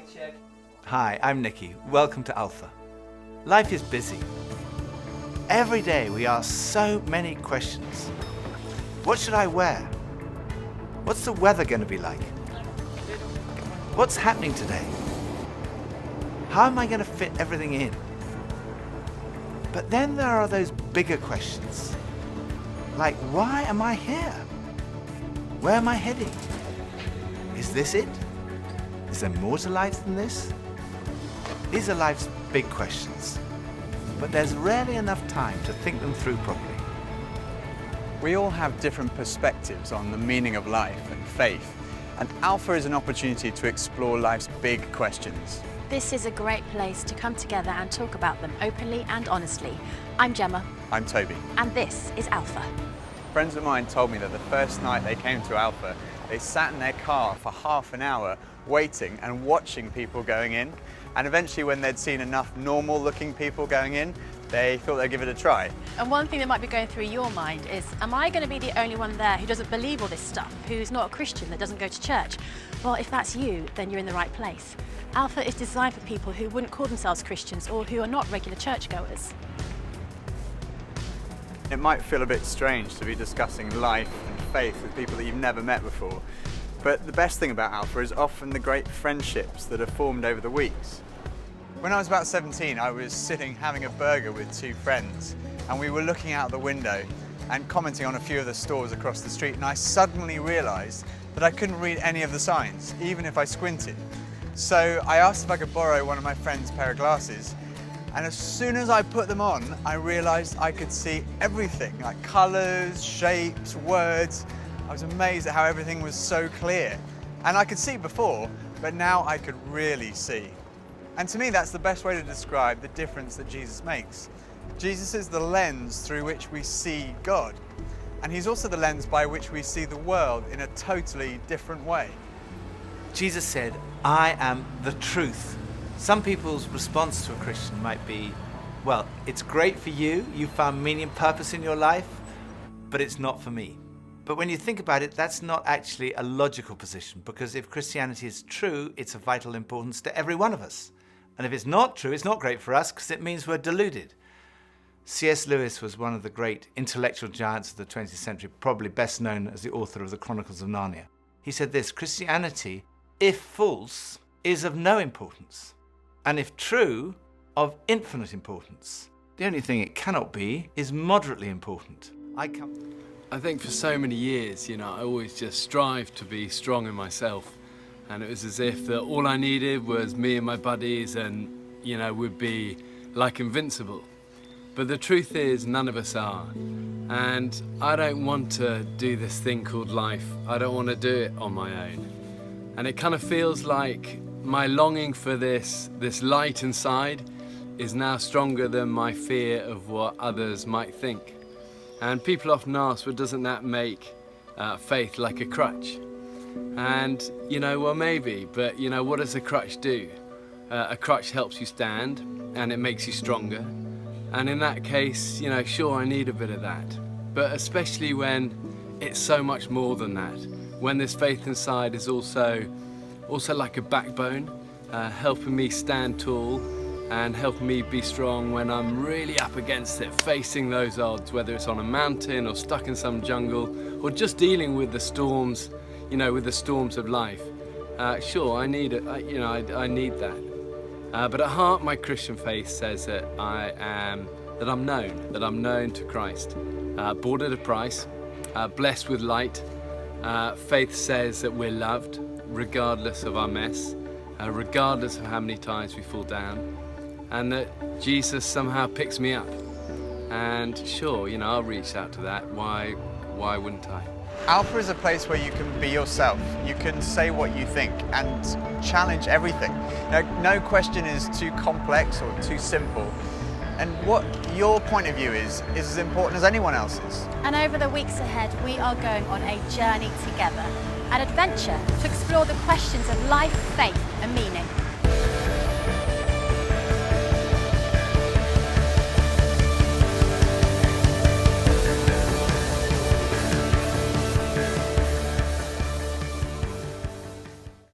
Mic check. Hi, I'm Nicky. Welcome to Alpha. Life is busy. Every day we ask so many questions. What should I wear? What's the weather going to be like? What's happening today? How am I going to fit everything in? But then there are those bigger questions. Like, why am I here? Where am I heading? Is this it? Is there more to life than this? These are life's big questions, but there's rarely enough time to think them through properly. We all have different perspectives on the meaning of life and faith, and Alpha is an opportunity to explore life's big questions. This is a great place to come together and talk about them openly and honestly. I'm Gemma. I'm Toby. And this is Alpha. Friends of mine told me that the first night they came to Alpha, they sat in their car for half an hour waiting and watching people going in. And eventually, when they'd seen enough normal looking people going in, they thought they'd give it a try. And one thing that might be going through your mind is, am I going to be the only one there who doesn't believe all this stuff, who's not a Christian, that doesn't go to church? Well, if that's you, then you're in the right place. Alpha is designed for people who wouldn't call themselves Christians or who are not regular churchgoers. It might feel a bit strange to be discussing life and faith with people that you've never met before, but the best thing about Alpha is often the great friendships that are formed over the weeks. When I was about 17, I was sitting having a burger with two friends, and we were looking out the window and commenting on a few of the stores across the street, and I suddenly realised that I couldn't read any of the signs, even if I squinted. So I asked if I could borrow one of my friend's pair of glasses, and as soon as I put them on, I realised I could see everything, like colours, shapes, words. I was amazed at how everything was so clear. And I could see before, but now I could really see. And to me, that's the best way to describe the difference that Jesus makes. Jesus is the lens through which we see God. And he's also the lens by which we see the world in a totally different way. Jesus said, I am the truth. Some people's response to a Christian might be, well, it's great for you, you found meaning and purpose in your life, but it's not for me. But when you think about it, that's not actually a logical position, because if Christianity is true, it's of vital importance to every one of us. And if it's not true, it's not great for us, because it means we're deluded. C.S. Lewis was one of the great intellectual giants of the 20th century, probably best known as the author of the Chronicles of Narnia. He said this: Christianity, if false, is of no importance, and if true, of infinite importance. The only thing it cannot be is moderately important. I think for so many years, I always just strived to be strong in myself. And it was as if that all I needed was me and my buddies and, we'd be like invincible. But the truth is, none of us are. And I don't want to do this thing called life. I don't want to do it on my own. And it kind of feels like my longing for this light inside is now stronger than my fear of what others might think. And people often ask, well, doesn't that make faith like a crutch? And, well, maybe, but, what does a crutch do? A crutch helps you stand, and it makes you stronger. And in that case, sure, I need a bit of that. But especially when it's so much more than that. When this faith inside is also like a backbone, helping me stand tall, and helping me be strong when I'm really up against it, facing those odds, whether it's on a mountain or stuck in some jungle, or just dealing with the storms, with the storms of life. Sure, I need it, I need that. But at heart, my Christian faith says that I'm known to Christ. Bought at a price, blessed with light. Faith says that we're loved, regardless of our mess, regardless of how many times we fall down. And that Jesus somehow picks me up. And sure, I'll reach out to that. Why wouldn't I? Alpha is a place where you can be yourself. You can say what you think and challenge everything. No question is too complex or too simple. And what your point of view is as important as anyone else's. And over the weeks ahead, we are going on a journey together, an adventure to explore the questions of life, faith and meaning.